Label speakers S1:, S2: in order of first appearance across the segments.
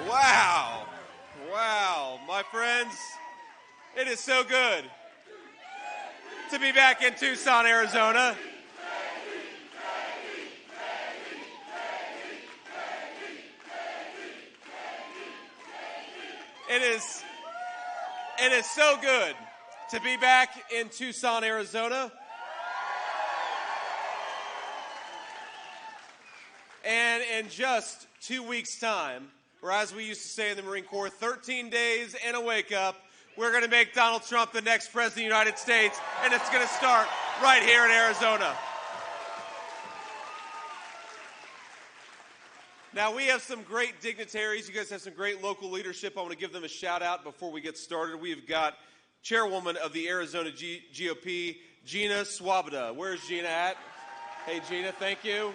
S1: Wow. Wow. My friends, it is so good to be back in Tucson, Arizona. It is so good to be back in Tucson, Arizona. And in just 2 weeks' time, or as we used to say in the Marine Corps, 13 days and a wake-up, we're going to make Donald Trump the next president of the United States, and it's going to start right here in Arizona. Now, we have some great dignitaries. You guys have some great local leadership. I want to give them a shout-out before we get started. We've got Chairwoman of the Arizona GOP, Gina Swoboda. Where's Gina at? Hey, Gina, thank you.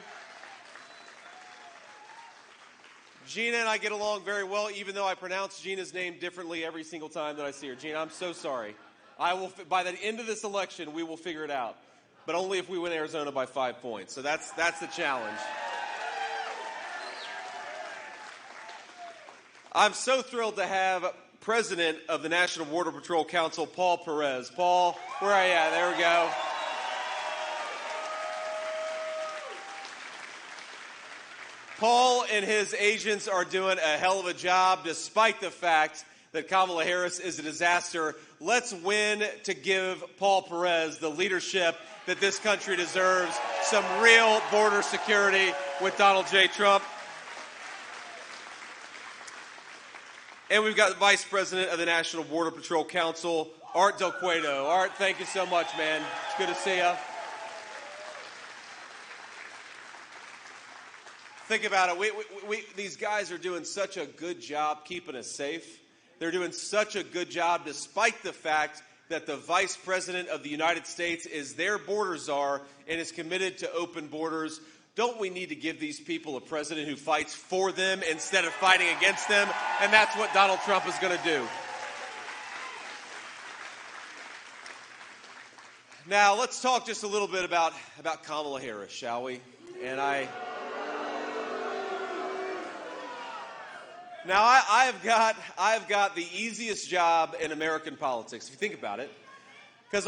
S1: Gina and I get along very well, even though I pronounce Gina's name differently every single time that I see her. Gina, I'm so sorry. By the end of this election, we will figure it out, but only if we win Arizona by 5 points. So that's the challenge. I'm so thrilled to have President of the National Border Patrol Council, Paul Perez. Paul, where are you at? There we go. Paul and his agents are doing a hell of a job despite the fact that Kamala Harris is a disaster. Let's win to give Paul Perez the leadership that this country deserves. Some real border security with Donald J. Trump. And we've got the Vice President of the National Border Patrol Council, Art Del Cueto. Art, thank you so much, man. It's good to see you. Think about it. These guys are doing such a good job keeping us safe. They're doing such a good job despite the fact that the Vice President of the United States is their border czar and is committed to open borders. Don't we need to give these people a president who fights for them instead of fighting against them? And that's what Donald Trump is going to do. Now, let's talk just a little bit about Kamala Harris, shall we? Now, I've got the easiest job in American politics, if you think about it. Because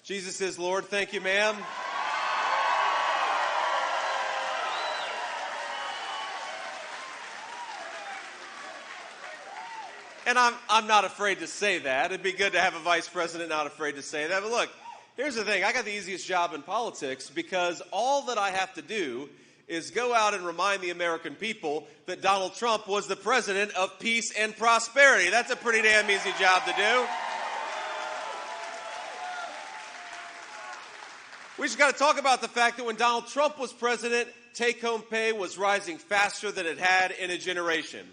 S1: Jesus is Lord. Thank you, ma'am. And I'm not afraid to say that. It'd be good to have a vice president not afraid to say that. But look, here's the thing. I got the easiest job in politics because all that I have to do is go out and remind the American people that Donald Trump was the president of peace and prosperity. That's a pretty damn easy job to do. We just got to talk about the fact that when Donald Trump was president, take-home pay was rising faster than it had in a generation.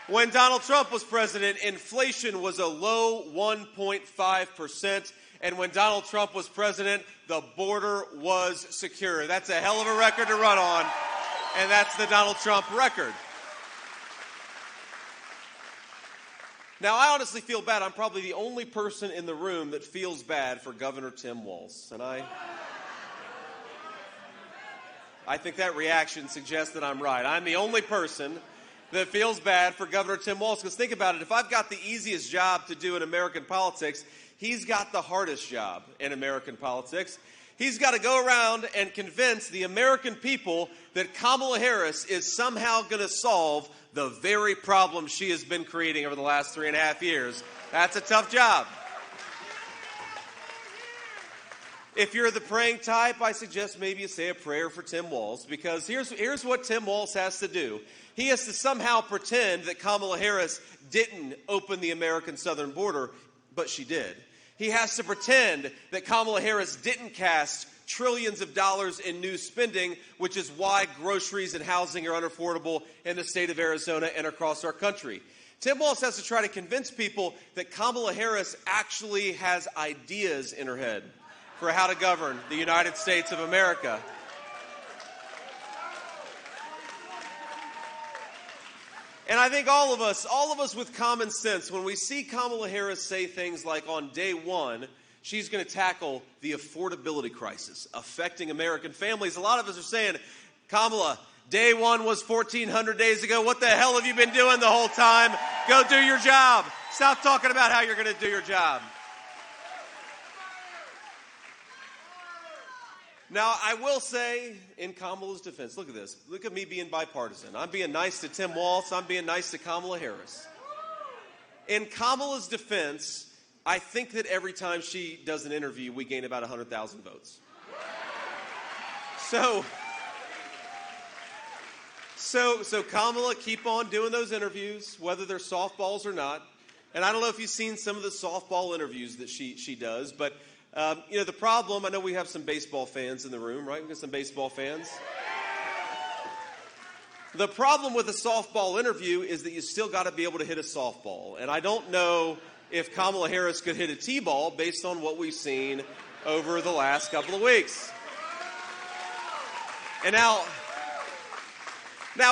S1: When Donald Trump was president, inflation was a low 1.5%. And when Donald Trump was president, the border was secure. That's a hell of a record to run on. And that's the Donald Trump record. Now, I honestly feel bad. I'm probably the only person in the room that feels bad for Governor Tim Walz. And I think that reaction suggests that I'm right. I'm the only person that feels bad for Governor Tim Walz. Because think about it. If I've got the easiest job to do in American politics, he's got the hardest job in American politics. He's got to go around and convince the American people that Kamala Harris is somehow going to solve the very problem she has been creating over the last 3.5 years. That's a tough job. If you're the praying type, I suggest maybe you say a prayer for Tim Walz, because here's what Tim Walz has to do. He has to somehow pretend that Kamala Harris didn't open the American southern border, but she did. He has to pretend that Kamala Harris didn't cast trillions of dollars in new spending, which is why groceries and housing are unaffordable in the state of Arizona and across our country. Tim Walz has to try to convince people that Kamala Harris actually has ideas in her head for how to govern the United States of America. And I think all of us with common sense, when we see Kamala Harris say things like on day one, she's going to tackle the affordability crisis affecting American families, a lot of us are saying, Kamala, Day one was 1,400 days ago. What the hell have you been doing the whole time? Go do your job. Stop talking about how you're going to do your job. Now, I will say, in Kamala's defense, look at this. Look at me being bipartisan. I'm being nice to Tim Walz. I'm being nice to Kamala Harris. In Kamala's defense, I think that every time she does an interview, we gain about 100,000 votes. So Kamala, keep on doing those interviews, whether they're softballs or not. And I don't know if you've seen some of the softball interviews that she does, but the problem, I know we have some baseball fans in the room, right? We got some baseball fans. The problem with a softball interview is that you still got to be able to hit a softball. And I don't know if Kamala Harris could hit a T-ball based on what we've seen over the last couple of weeks. And now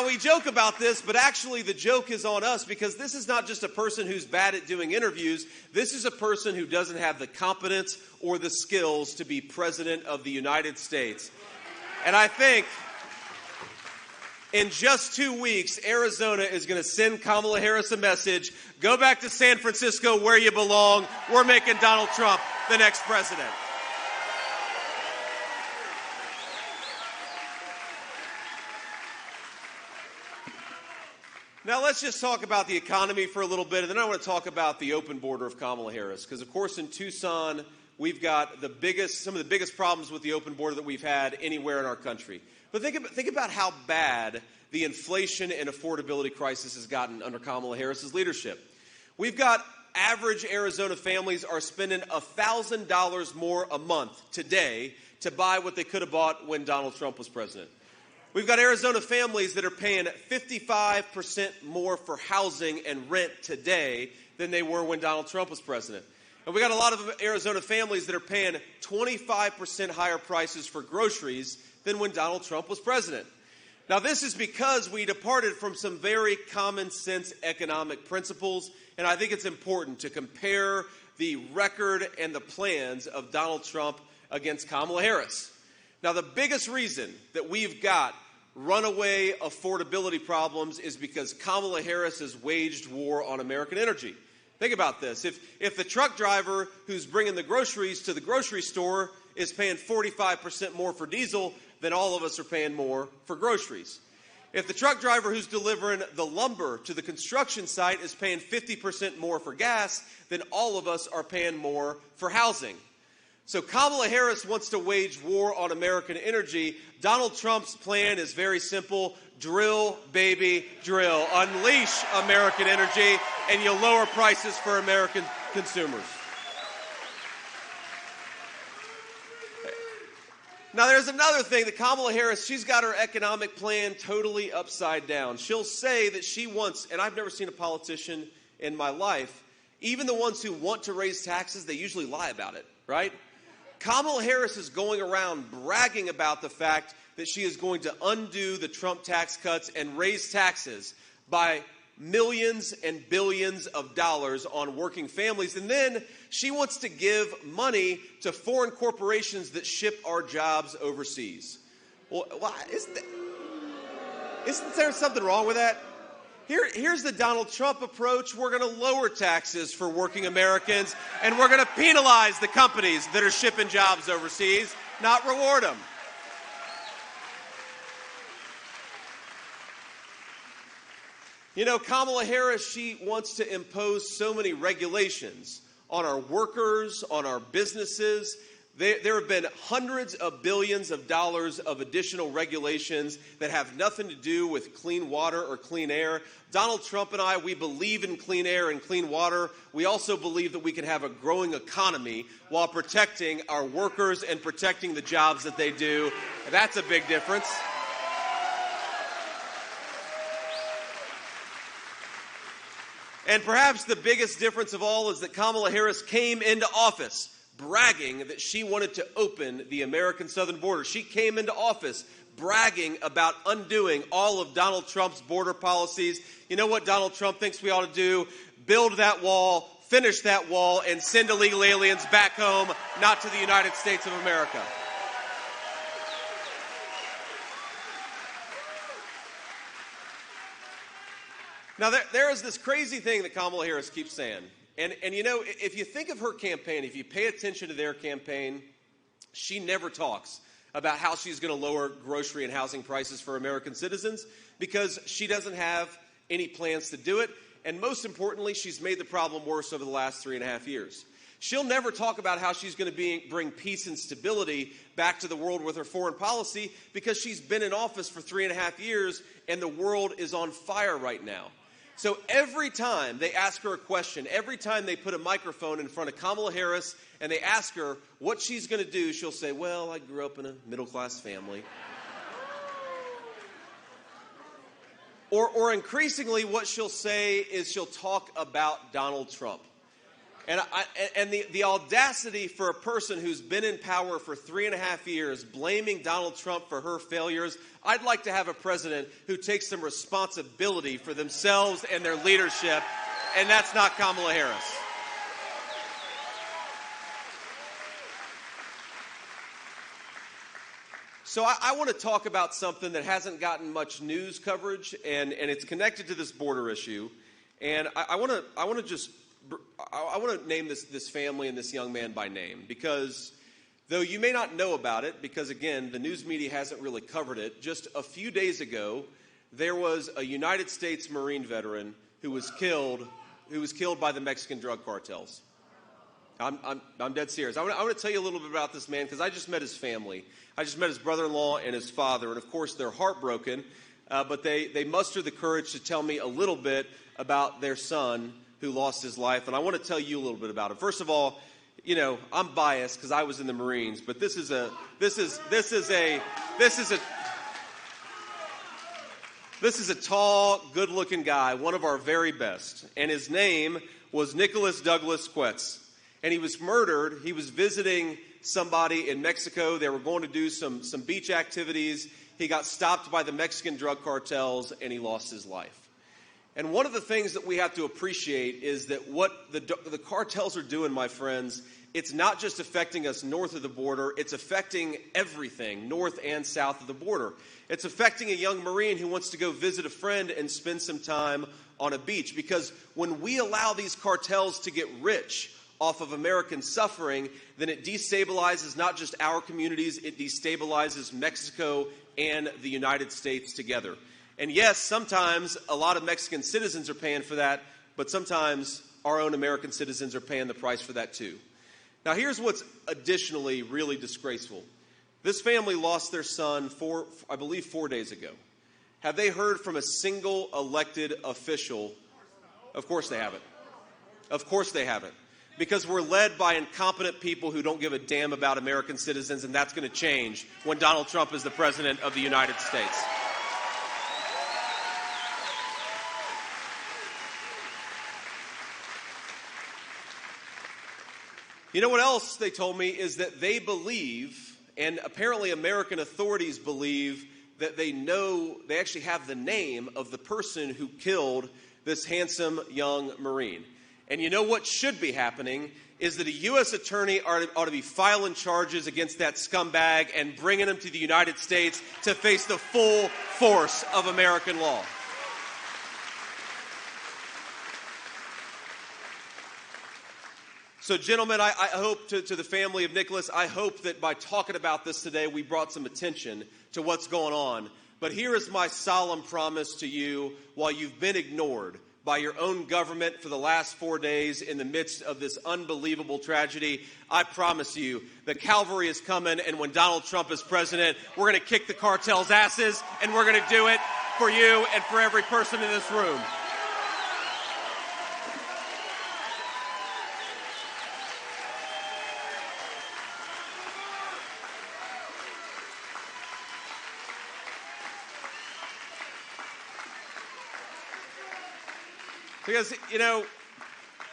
S1: we joke about this, but actually the joke is on us, because this is not just a person who's bad at doing interviews. This is a person who doesn't have the competence or the skills to be president of the United States. And I think in just 2 weeks, Arizona is going to send Kamala Harris a message. Go back to San Francisco where you belong. We're making Donald Trump the next president. Now, let's just talk about the economy for a little bit, and then I want to talk about the open border of Kamala Harris. Because, of course, in Tucson, we've got some of the biggest problems with the open border that we've had anywhere in our country. But think about how bad the inflation and affordability crisis has gotten under Kamala Harris's leadership. We've got average Arizona families are spending $1,000 more a month today to buy what they could have bought when Donald Trump was president. We've got Arizona families that are paying 55% more for housing and rent today than they were when Donald Trump was president. And we got a lot of Arizona families that are paying 25% higher prices for groceries than when Donald Trump was president. Now, this is because we departed from some very common sense economic principles, and I think it's important to compare the record and the plans of Donald Trump against Kamala Harris. Now, the biggest reason that we've got runaway affordability problems is because Kamala Harris has waged war on American energy. Think about this. If the truck driver who's bringing the groceries to the grocery store is paying 45% more for diesel, then all of us are paying more for groceries. If the truck driver who's delivering the lumber to the construction site is paying 50% more for gas, then all of us are paying more for housing. So Kamala Harris wants to wage war on American energy. Donald Trump's plan is very simple. Drill, baby, drill. Unleash American energy, and you'll lower prices for American consumers. Now, there's another thing that Kamala Harris, she's got her economic plan totally upside down. She'll say that she wants, and I've never seen a politician in my life, even the ones who want to raise taxes, they usually lie about it, right? Kamala Harris is going around bragging about the fact that she is going to undo the Trump tax cuts and raise taxes by millions and billions of dollars on working families. And then she wants to give money to foreign corporations that ship our jobs overseas. Well, isn't there something wrong with that? Here's the Donald Trump approach. We're going to lower taxes for working Americans, and we're going to penalize the companies that are shipping jobs overseas, not reward them. You know, Kamala Harris, she wants to impose so many regulations on our workers, on our businesses. There have been hundreds of billions of dollars of additional regulations that have nothing to do with clean water or clean air. Donald Trump and I, we believe in clean air and clean water. We also believe that we can have a growing economy while protecting our workers and protecting the jobs that they do. That's a big difference. And perhaps the biggest difference of all is that Kamala Harris came into office bragging that she wanted to open the American southern border. She came into office bragging about undoing all of Donald Trump's border policies. You know what Donald Trump thinks we ought to do? Build that wall, finish that wall, and send illegal aliens back home, not to the United States of America. Now, there is this crazy thing that Kamala Harris keeps saying. And you know, if you think of her campaign, if you pay attention to their campaign, she never talks about how she's going to lower grocery and housing prices for American citizens because she doesn't have any plans to do it. And most importantly, she's made the problem worse over the last 3.5 years. She'll never talk about how she's going to bring peace and stability back to the world with her foreign policy because she's been in office for 3.5 years and the world is on fire right now. So every time they ask her a question, every time they put a microphone in front of Kamala Harris and they ask her what she's going to do, she'll say, well, I grew up in a middle-class family. Or increasingly what she'll say is she'll talk about Donald Trump. And the audacity for a person who's been in power for 3.5 years, blaming Donald Trump for her failures, I'd like to have a president who takes some responsibility for themselves and their leadership, and that's not Kamala Harris. So I want to talk about something that hasn't gotten much news coverage, and it's connected to this border issue. And I want to name this family and this young man by name because though you may not know about it, because again, the news media hasn't really covered it, just a few days ago, there was a United States Marine veteran who was killed by the Mexican drug cartels. I'm dead serious. I want to tell you a little bit about this man because I just met his family. I just met his brother-in-law and his father, and of course they're heartbroken, but they mustered the courage to tell me a little bit about their son who lost his life, and I want to tell you a little bit about it. First of all, you know, I'm biased because I was in the Marines, but this is a tall, good-looking guy, one of our very best, and his name was Nicholas Douglas Quetz, and he was murdered. He was visiting somebody in Mexico. They were going to do some beach activities. He got stopped by the Mexican drug cartels, and he lost his life. And one of the things that we have to appreciate is that what the cartels are doing, my friends, it's not just affecting us north of the border, it's affecting everything north and south of the border. It's affecting a young Marine who wants to go visit a friend and spend some time on a beach. Because when we allow these cartels to get rich off of American suffering, then it destabilizes not just our communities, it destabilizes Mexico and the United States together. And yes, sometimes a lot of Mexican citizens are paying for that, but sometimes our own American citizens are paying the price for that too. Now here's what's additionally really disgraceful. This family lost their son, I believe 4 days ago. Have they heard from a single elected official? Of course they haven't. Of course they haven't. Because we're led by incompetent people who don't give a damn about American citizens, and that's going to change when Donald Trump is the president of the United States. You know what else they told me is that they believe, and apparently American authorities believe, that they actually have the name of the person who killed this handsome young Marine. And you know what should be happening is that a U.S. attorney ought to be filing charges against that scumbag and bringing him to the United States to face the full force of American law. So, gentlemen, I hope to the family of Nicholas, I hope that by talking about this today, we brought some attention to what's going on. But here is my solemn promise to you while you've been ignored by your own government for the last 4 days in the midst of this unbelievable tragedy. I promise you that Calvary is coming, and when Donald Trump is president, we're going to kick the cartel's asses, and we're going to do it for you and for every person in this room. Because, you know,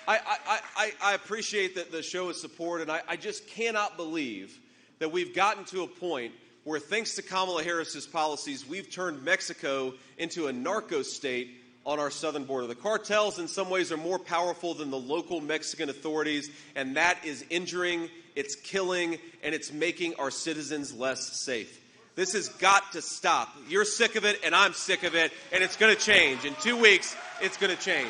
S1: I appreciate the show's support, and I just cannot believe that we've gotten to a point where, thanks to Kamala Harris's policies, we've turned Mexico into a narco state on our southern border. The cartels, in some ways, are more powerful than the local Mexican authorities, and that is injuring, it's killing, and it's making our citizens less safe. This has got to stop. You're sick of it, and I'm sick of it, and it's going to change. In 2 weeks, it's going to change.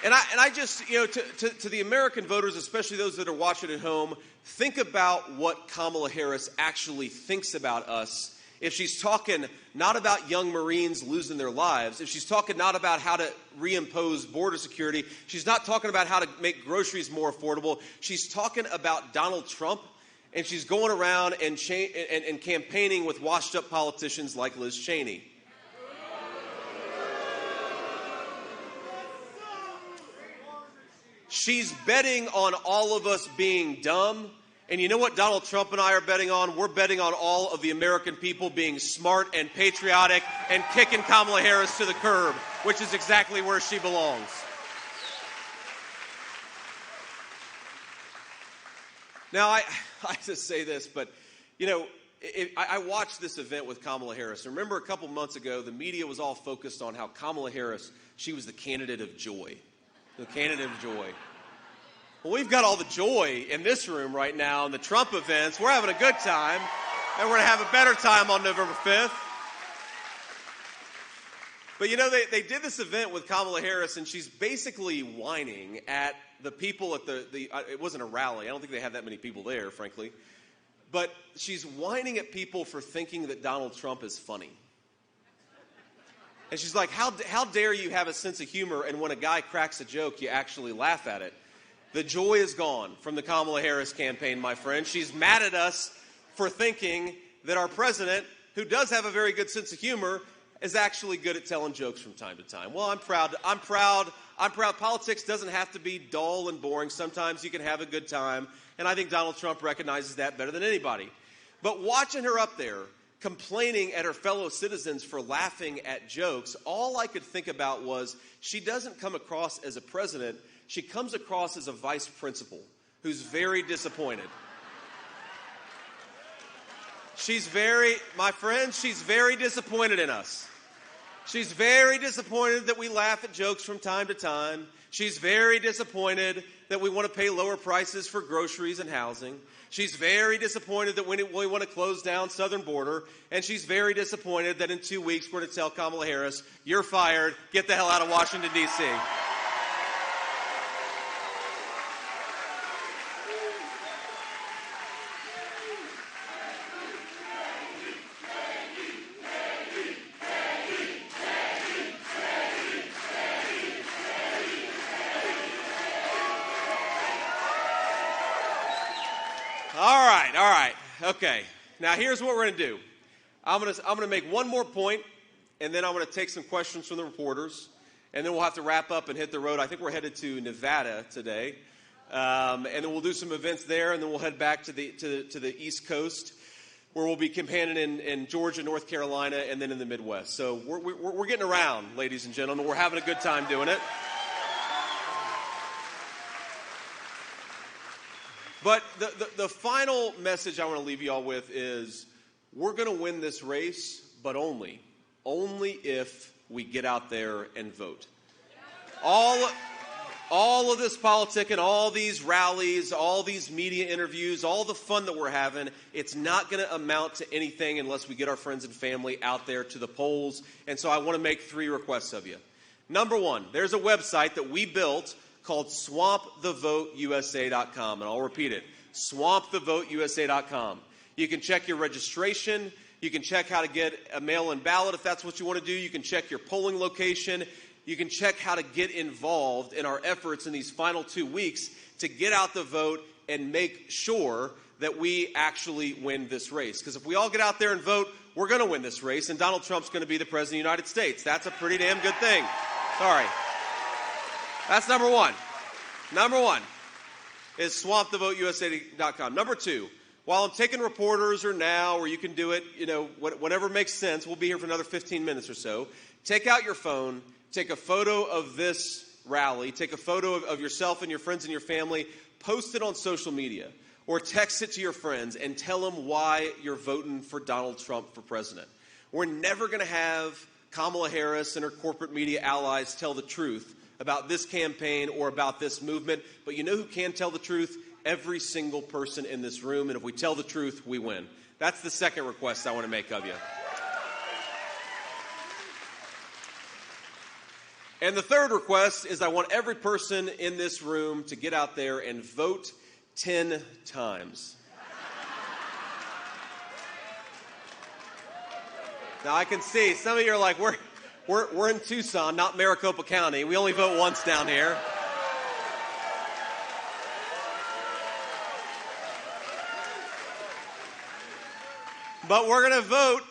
S1: And I just, to the American voters, especially those that are watching at home, think about what Kamala Harris actually thinks about us. If she's talking not about young Marines losing their lives, if she's talking not about how to reimpose border security, she's not talking about how to make groceries more affordable, she's talking about Donald Trump, and she's going around and campaigning with washed-up politicians like Liz Cheney. She's betting on all of us being dumb. And you know what Donald Trump and I are betting on? We're betting on all of the American people being smart and patriotic and kicking Kamala Harris to the curb, which is exactly where she belongs. Now, I just say this, but, I watched this event with Kamala Harris. Remember a couple months ago, the media was all focused on how Kamala Harris, she was the candidate of joy. The candidate of joy. Well, we've got all the joy in this room right now in the Trump events. We're having a good time, and we're going to have a better time on November 5th. But, they did this event with Kamala Harris, and she's basically whining at the people at it wasn't a rally. I don't think they had that many people there, frankly. But she's whining at people for thinking that Donald Trump is funny. And she's like, how dare you have a sense of humor, and when a guy cracks a joke, you actually laugh at it. The joy is gone from the Kamala Harris campaign, my friend. She's mad at us for thinking that our president, who does have a very good sense of humor, is actually good at telling jokes from time to time. Well, I'm proud. Politics doesn't have to be dull and boring. Sometimes you can have a good time, and I think Donald Trump recognizes that better than anybody. But watching her up there, complaining at her fellow citizens for laughing at jokes, all I could think about was she doesn't come across as a president. She comes across as a vice principal who's very disappointed. She's very disappointed in us. She's very disappointed that we laugh at jokes from time to time. She's very disappointed that we want to pay lower prices for groceries and housing. She's very disappointed that we want to close down southern border. And she's very disappointed that in 2 weeks we're going to tell Kamala Harris, you're fired, get the hell out of Washington, D.C. All right. Okay. Now here's what we're going to do. I'm going to make one more point, and then I'm going to take some questions from the reporters, and then we'll have to wrap up and hit the road. I think we're headed to Nevada today, and then we'll do some events there, and then we'll head back to the East Coast, where we'll be campaigning in Georgia, North Carolina, and then in the Midwest. So we're getting around, ladies and gentlemen. We're having a good time doing it. But the final message I want to leave you all with is we're going to win this race, but only if we get out there and vote. All of this politicking, all these rallies, all these media interviews, all the fun that we're having, it's not going to amount to anything unless we get our friends and family out there to the polls. And so I want to make 3 requests of you. Number 1, there's a website that we built called swampthevoteusa.com, and I'll repeat it, swampthevoteusa.com. You can check your registration. You can check how to get a mail-in ballot if that's what you want to do. You can check your polling location. You can check how to get involved in our efforts in these final 2 weeks to get out the vote and make sure that we actually win this race. Because if we all get out there and vote, we're going to win this race, and Donald Trump's going to be the President of the United States. That's a pretty damn good thing. Sorry. That's number 1. Number 1 is swampthevoteusa.com. Number 2, while I'm taking reporters or now, or you can do it, whatever makes sense, we'll be here for another 15 minutes or so. Take out your phone, take a photo of this rally, take a photo of yourself and your friends and your family, post it on social media, or text it to your friends and tell them why you're voting for Donald Trump for president. We're never going to have Kamala Harris and her corporate media allies tell the truth about this campaign or about this movement. But you know who can tell the truth? every single person in this room, and if we tell the truth, we win. That's the second request I want to make of you. And the third request is I want every person in this room to get out there and vote 10 times. Now, I can see some of you are like, we're in Tucson, not Maricopa County. We only vote once down here. But we're going to vote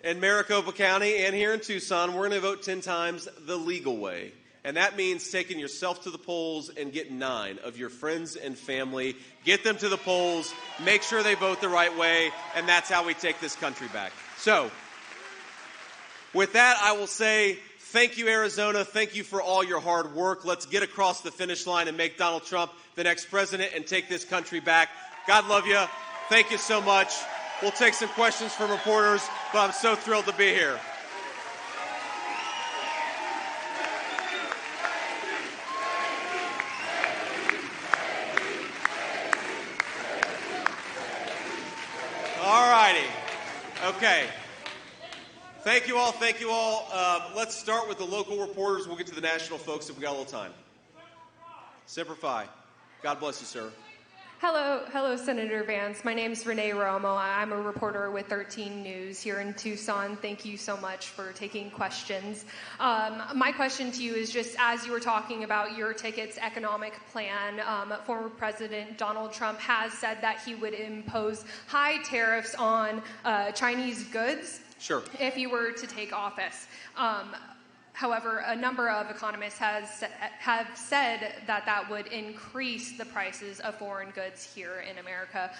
S1: in Maricopa County and here in Tucson. We're going to vote 10 times the legal way. And that means taking yourself to the polls and get 9 of your friends and family. Get them to the polls. Make sure they vote the right way. And that's how we take this country back. So, with that, I will say thank you, Arizona. Thank you for all your hard work. Let's get across the finish line and make Donald Trump the next president and take this country back. God love you. Thank you so much. We'll take some questions from reporters, but I'm so thrilled to be here. All righty. Okay. Thank you all. Thank you all. Let's start with the local reporters. We'll get to the national folks if we got a little time. Semper Fi. God bless you, sir.
S2: Hello, Senator Vance. My name's Renee Romo. I'm a reporter with 13 News here in Tucson. Thank you so much for taking questions. My question to you is just as you were talking about your ticket's economic plan, former President Donald Trump has said that he would impose high tariffs on Chinese goods.
S1: Sure.
S2: If he were to take office. However, a number of economists have said that would increase the prices of foreign goods here in America.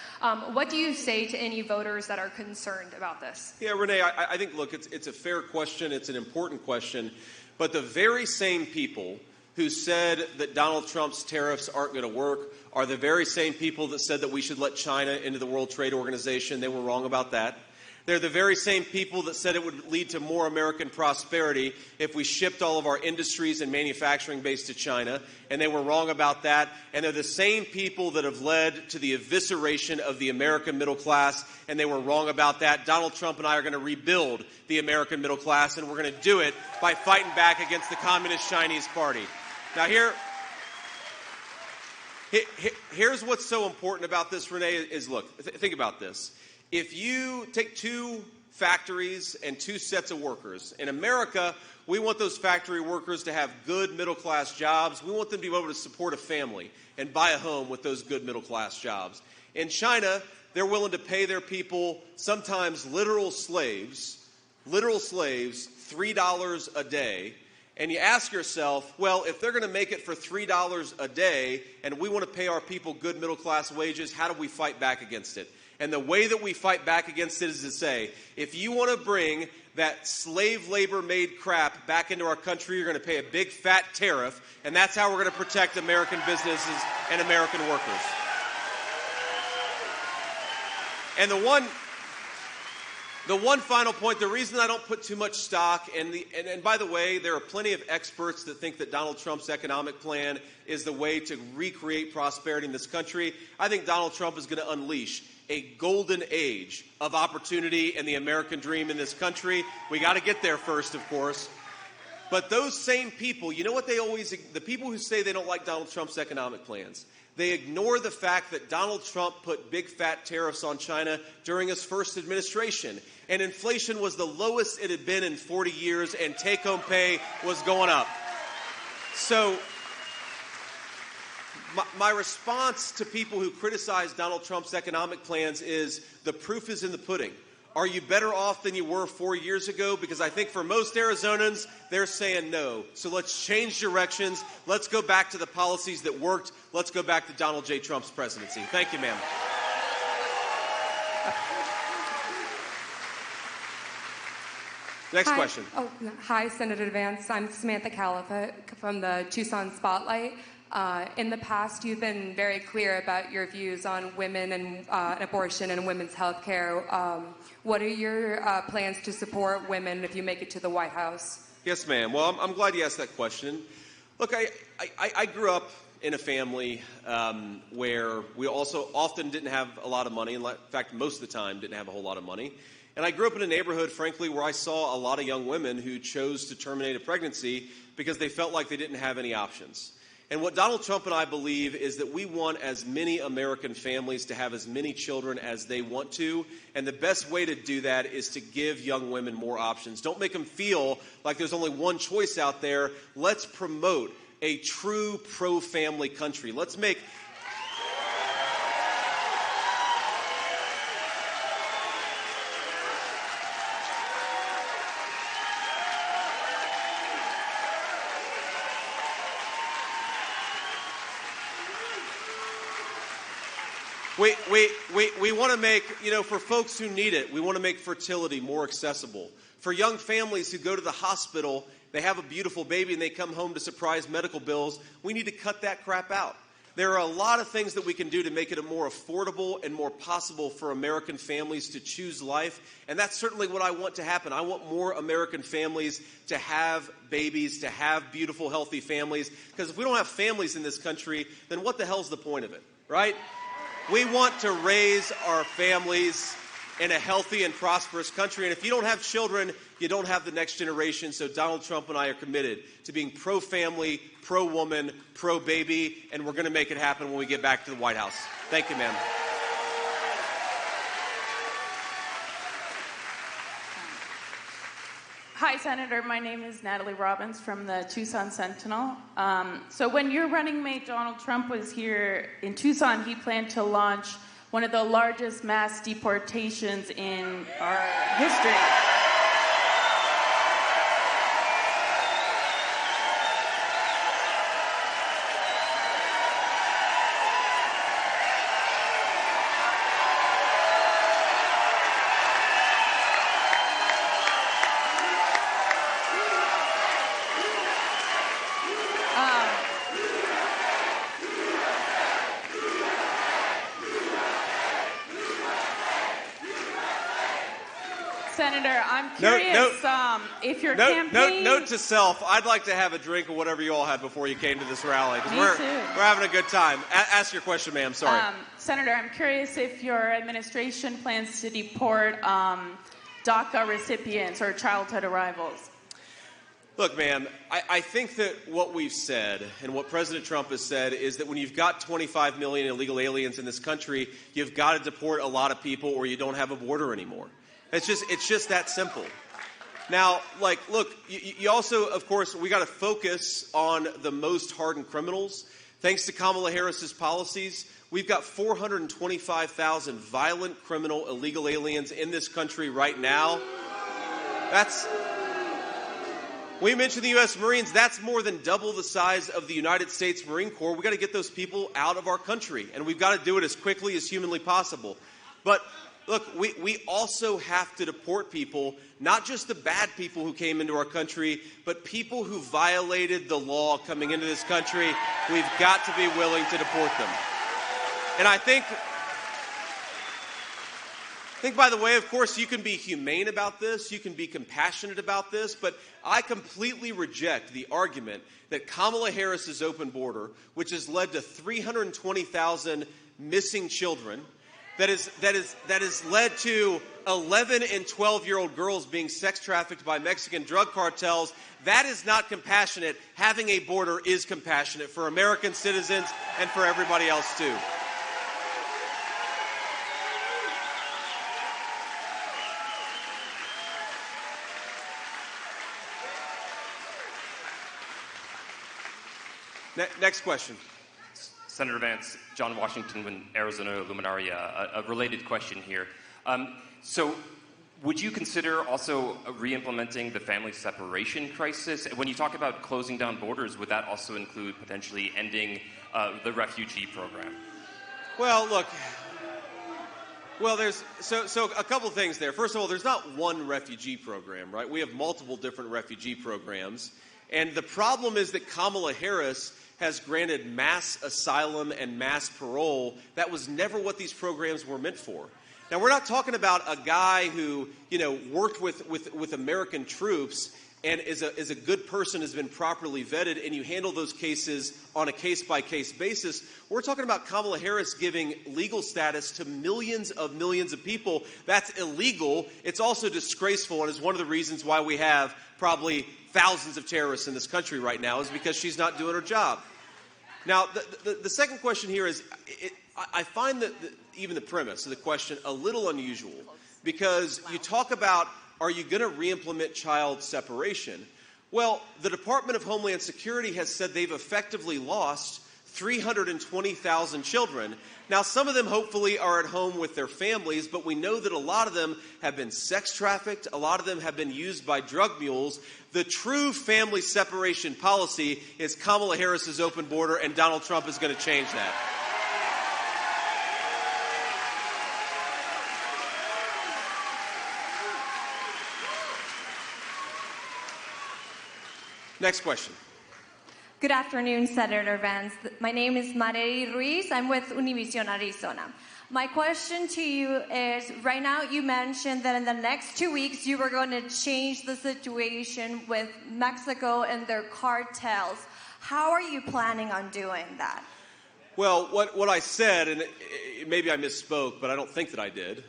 S2: What do you say to any voters that are concerned about this?
S1: Yeah, Renee, I think, look, it's a fair question. It's an important question. But the very same people who said that Donald Trump's tariffs aren't going to work are the very same people that said that we should let China into the World Trade Organization. They were wrong about that. They're the very same people that said it would lead to more American prosperity if we shipped all of our industries and manufacturing base to China, and they were wrong about that. And they're the same people that have led to the evisceration of the American middle class, and they were wrong about that. Donald Trump and I are going to rebuild the American middle class, and we're going to do it by fighting back against the Communist Chinese Party. Now, here's what's so important about this, Renee, is look, think about this. If you take 2 factories and 2 sets of workers, in America, we want those factory workers to have good middle-class jobs. We want them to be able to support a family and buy a home with those good middle-class jobs. In China, they're willing to pay their people, sometimes literal slaves, $3 a day. And you ask yourself, well, if they're going to make it for $3 a day and we want to pay our people good middle-class wages, how do we fight back against it? And the way that we fight back against it is to say, if you want to bring that slave labor-made crap back into our country, you're going to pay a big fat tariff, and that's how we're going to protect American businesses and American workers. And the one final point, the reason I don't put too much stock, and by the way, there are plenty of experts that think that Donald Trump's economic plan is the way to recreate prosperity in this country. I think Donald Trump is going to unleash a golden age of opportunity and the American dream in this country. We got to get there first, of course. But those same people, you know what the people who say they don't like Donald Trump's economic plans, they ignore the fact that Donald Trump put big fat tariffs on China during his first administration. And inflation was the lowest it had been in 40 years, and take-home pay was going up. So my response to people who criticize Donald Trump's economic plans is the proof is in the pudding. Are you better off than you were 4 years ago? Because I think for most Arizonans, they're saying no. So let's change directions. Let's go back to the policies that worked. Let's go back to Donald J. Trump's presidency. Thank you, ma'am. Next question.
S3: Hi, Senator Vance. I'm Samantha Califa from the Tucson Spotlight. In the past, you've been very clear about your views on women and abortion and women's health care. What are your plans to support women if you make it to the White House?
S1: Yes, ma'am. Well, I'm glad you asked that question. Look, I grew up in a family where we also often didn't have a lot of money. In fact, most of the time didn't have a whole lot of money. And I grew up in a neighborhood, frankly, where I saw a lot of young women who chose to terminate a pregnancy because they felt like they didn't have any options. And what Donald Trump and I believe is that we want as many American families to have as many children as they want to. And the best way to do that is to give young women more options. Don't make them feel like there's only one choice out there. Let's promote a true pro-family country. Let's make... We want to make, for folks who need it, we want to make fertility more accessible. For young families who go to the hospital, they have a beautiful baby and they come home to surprise medical bills, we need to cut that crap out. There are a lot of things that we can do to make it more affordable and more possible for American families to choose life, and that's certainly what I want to happen. I want more American families to have babies, to have beautiful, healthy families, because if we don't have families in this country, then what the hell's the point of it, right? We want to raise our families in a healthy and prosperous country. And if you don't have children, you don't have the next generation. So Donald Trump and I are committed to being pro-family, pro-woman, pro-baby, and we're going to make it happen when we get back to the White House. Thank you, ma'am.
S4: Hi, Senator. My name is Natalie Robbins from the Tucson Sentinel. So when your running mate Donald Trump was here in Tucson, he planned to launch one of the largest mass deportations in our history. Senator, I'm curious if your campaign...
S1: Note to self, I'd like to have a drink of whatever you all had before you came to this rally.
S4: Me
S1: we're,
S4: too.
S1: We're having a good time. Ask your question, ma'am. Sorry.
S4: Senator, I'm curious if your administration plans to deport DACA recipients or childhood arrivals.
S1: Look, ma'am, I think that what we've said and what President Trump has said is that when you've got 25 million illegal aliens in this country, you've got to deport a lot of people or you don't have a border anymore. It's just that simple. Now, look, you also, of course, we got to focus on the most hardened criminals. Thanks to Kamala Harris's policies, we've got 425,000 violent criminal illegal aliens in this country right now. We mentioned the U.S. Marines. That's more than double the size of the United States Marine Corps. We've got to get those people out of our country, and we've got to do it as quickly as humanly possible. But look, we also have to deport people, not just the bad people who came into our country, but people who violated the law coming into this country. We've got to be willing to deport them. And I think, by the way, of course, you can be humane about this, you can be compassionate about this, but I completely reject the argument that Kamala Harris's open border, which has led to 320,000 missing children, that has led to 11 and 12-year-old girls being sex trafficked by Mexican drug cartels. That is not compassionate. Having a border is compassionate for American citizens and for everybody else, too. Next question.
S5: Senator Vance, John Washington, Arizona Luminaria. A related question here. So would you consider also re-implementing the family separation crisis? When you talk about closing down borders, would that also include potentially ending the refugee program?
S1: Well, look. Well, there's so a couple things there. First of all, there's not one refugee program, right? We have multiple different refugee programs. And the problem is that Kamala Harris has granted mass asylum and mass parole. That was never what these programs were meant for. Now, we're not talking about a guy who, worked with American troops and is a good person, has been properly vetted, and you handle those cases on a case-by-case basis. We're talking about Kamala Harris giving legal status to millions of people. That's illegal. It's also disgraceful, and is one of the reasons why we have probably thousands of terrorists in this country right now, is because she's not doing her job. Now, the second question here is, I find that even the premise of the question a little unusual, because you talk about, are you going to re-implement child separation? Well, the Department of Homeland Security has said they've effectively lost 320,000 children. Now, some of them hopefully are at home with their families, but we know that a lot of them have been sex trafficked. A lot of them have been used by drug mules. The true family separation policy is Kamala Harris's open border, and Donald Trump is going to change that. Next question.
S6: Good afternoon, Senator Vance. My name is Marely Ruiz. I'm with Univision Arizona. My question to you is, right now you mentioned that in the next 2 weeks you were going to change the situation with Mexico and their cartels. How are you planning on doing that?
S1: Well, what I said, and maybe I misspoke, but I don't think that I did.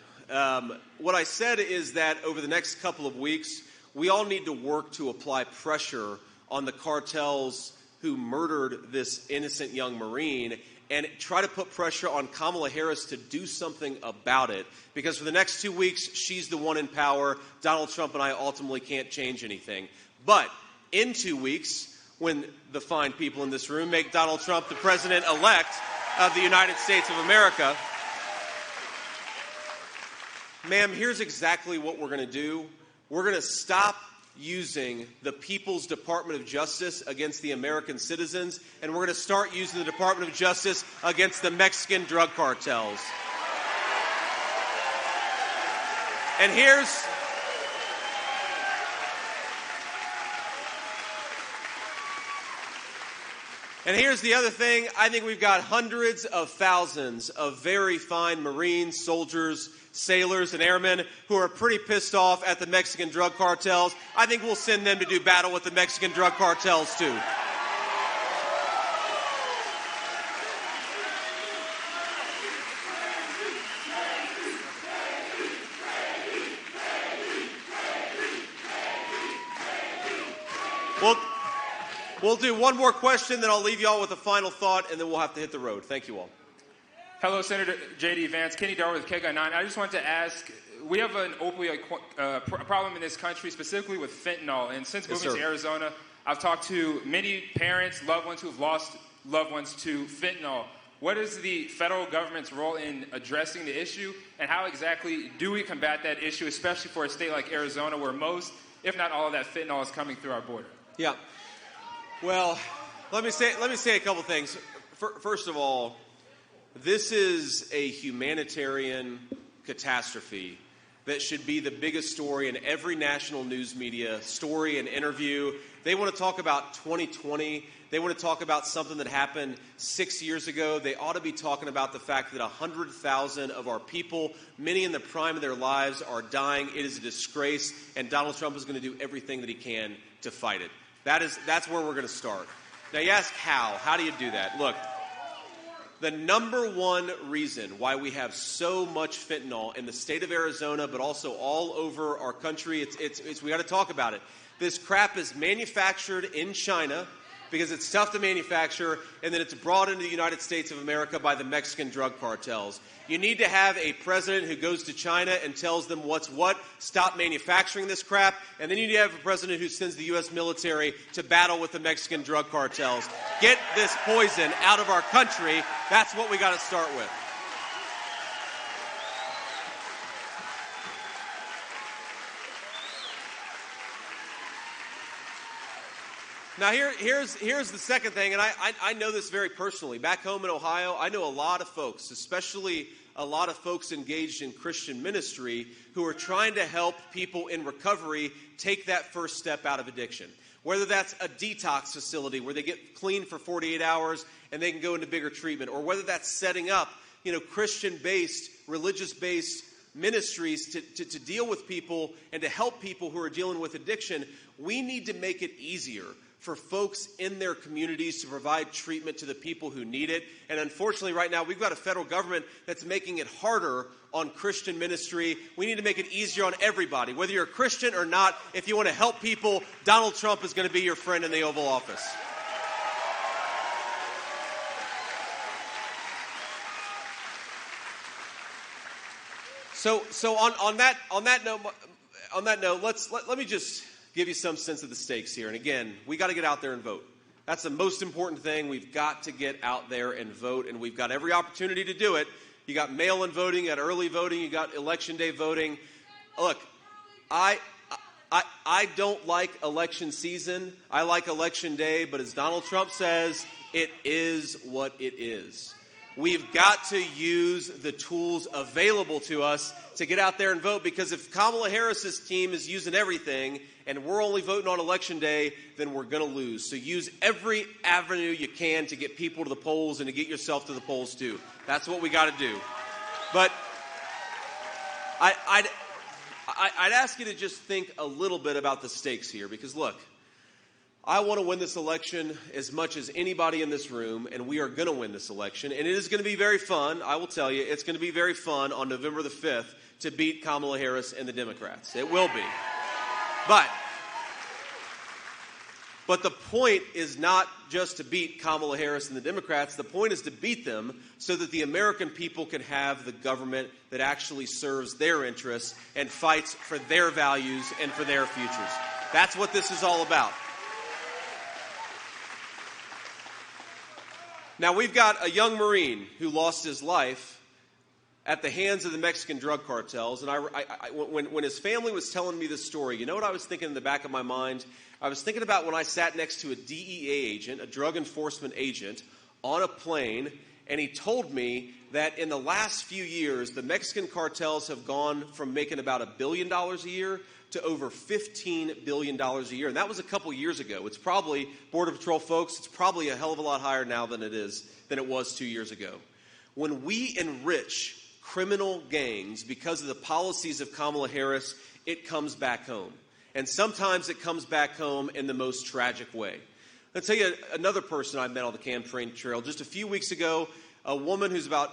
S1: What I said is that over the next couple of weeks, we all need to work to apply pressure on the cartels who murdered this innocent young Marine, and try to put pressure on Kamala Harris to do something about it. Because for the next 2 weeks, she's the one in power. Donald Trump and I ultimately can't change anything. But in 2 weeks, when the fine people in this room make Donald Trump the president-elect of the United States of America, ma'am, here's exactly what we're going to do. We're going to stop using the People's Department of Justice against the American citizens, and we're going to start using the Department of Justice against the Mexican drug cartels. And here's the other thing. I think we've got hundreds of thousands of very fine Marines, soldiers, sailors, and airmen who are pretty pissed off at the Mexican drug cartels. I think we'll send them to do battle with the Mexican drug cartels, too. We'll do one more question, then I'll leave you all with a final thought, and then we'll have to hit the road. Thank you all.
S7: Hello, Senator J.D. Vance. Kenny Darwin with KGUN 9. I just wanted to ask, we have an opioid problem in this country, specifically with fentanyl. And since moving to Arizona, I've talked to many parents, loved ones who have lost loved ones to fentanyl. What is the federal government's role in addressing the issue, and how exactly do we combat that issue, especially for a state like Arizona, where most, if not all of that fentanyl is coming through our border?
S1: Yeah. Well, let me say a couple things. First of all, this is a humanitarian catastrophe that should be the biggest story in every national news media story and interview. They want to talk about 2020. They want to talk about something that happened 6 years ago. They ought to be talking about the fact that 100,000 of our people, many in the prime of their lives, are dying. It is a disgrace, and Donald Trump is going to do everything that he can to fight it. That's where we're going to start. Now, you ask how. How do you do that? Look, the number one reason why we have so much fentanyl in the state of Arizona, but also all over our country, we got to talk about it. This crap is manufactured in China because it's tough to manufacture, and then it's brought into the United States of America by the Mexican drug cartels. You need to have a president who goes to China and tells them what's what, stop manufacturing this crap, and then you need to have a president who sends the U.S. military to battle with the Mexican drug cartels. Get this poison out of our country. That's what we got to start with. Now, here's the second thing, and I know this very personally. Back home in Ohio, I know a lot of folks, especially a lot of folks engaged in Christian ministry, who are trying to help people in recovery take that first step out of addiction. Whether that's a detox facility where they get clean for 48 hours and they can go into bigger treatment, or whether that's setting up, Christian-based, religious-based ministries to deal with people and to help people who are dealing with addiction, we need to make it easier for folks in their communities to provide treatment to the people who need it. And unfortunately, right now, we've got a federal government that's making it harder on Christian ministry. We need to make it easier on everybody. Whether you're a Christian or not, if you want to help people, Donald Trump is going to be your friend in the Oval Office. So on that note, let me just give you some sense of the stakes here. And again, we got to get out there and vote. That's the most important thing. We've got to get out there and vote, and we've got every opportunity to do it. You got mail-in voting, you got early voting, you got election day voting. Look, I don't like election season. I like election day, but as Donald Trump says, it is what it is. We've got to use the tools available to us to get out there and vote, because if Kamala Harris's team is using everything and we're only voting on election day, then we're going to lose. So use every avenue you can to get people to the polls and to get yourself to the polls too. That's what we got to do. But I'd ask you to just think a little bit about the stakes here, because look, I want to win this election as much as anybody in this room, and we are going to win this election. And it is going to be very fun. I will tell you, it's going to be very fun on November the 5th to beat Kamala Harris and the Democrats. It will be. But the point is not just to beat Kamala Harris and the Democrats. The point is to beat them so that the American people can have the government that actually serves their interests and fights for their values and for their futures. That's what this is all about. Now, we've got a young Marine who lost his life at the hands of the Mexican drug cartels. And when his family was telling me this story, you know what I was thinking in the back of my mind? I was thinking about when I sat next to a DEA agent, a drug enforcement agent, on a plane, and he told me that in the last few years, the Mexican cartels have gone from making about $1 billion a year to over $15 billion a year. And that was a couple years ago. It's probably, Border Patrol folks, it's probably a hell of a lot higher now than it was 2 years ago. When we enrich criminal gangs because of the policies of Kamala Harris, it comes back home. And sometimes it comes back home in the most tragic way. I'll tell you another person I met on the campaign trail. Just a few weeks ago, a woman who's about,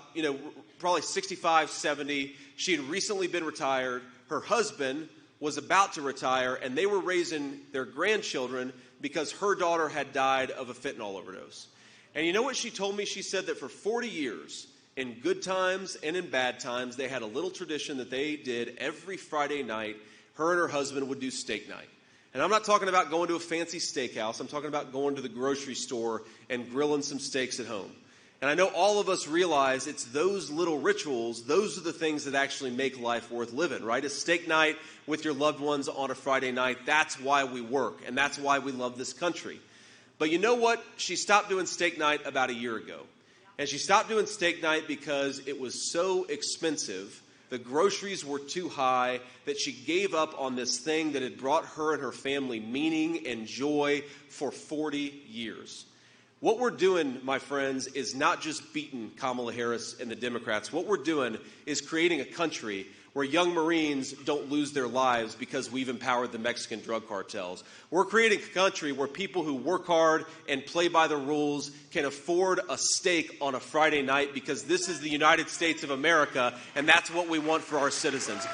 S1: probably 65, 70. She had recently been retired. Her husband was about to retire, and they were raising their grandchildren because her daughter had died of a fentanyl overdose. And you know what she told me? She said that for 40 years, in good times and in bad times, they had a little tradition that they did every Friday night. Her and her husband would do steak night. And I'm not talking about going to a fancy steakhouse. I'm talking about going to the grocery store and grilling some steaks at home. And I know all of us realize it's those little rituals, those are the things that actually make life worth living, right? A steak night with your loved ones on a Friday night, that's why we work, and that's why we love this country. But you know what? She stopped doing steak night about a year ago. And she stopped doing steak night because it was so expensive, the groceries were too high, that she gave up on this thing that had brought her and her family meaning and joy for 40 years. What we're doing, my friends, is not just beating Kamala Harris and the Democrats. What we're doing is creating a country where young Marines don't lose their lives because we've empowered the Mexican drug cartels. We're creating a country where people who work hard and play by the rules can afford a steak on a Friday night, because this is the United States of America, and that's what we want for our citizens.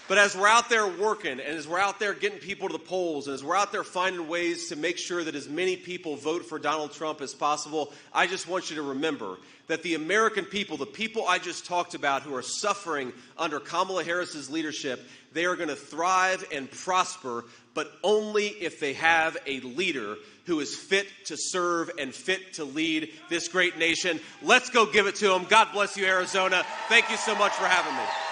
S1: But as we're out there working, and as we're out there getting people to the polls, and as we're out there finding ways to make sure that as many people vote for Donald Trump as possible, I just want you to remember that the American people, the people I just talked about who are suffering under Kamala Harris's leadership, they are going to thrive and prosper, but only if they have a leader who is fit to serve and fit to lead this great nation. Let's go give it to them. God bless you, Arizona. Thank you so much for having me.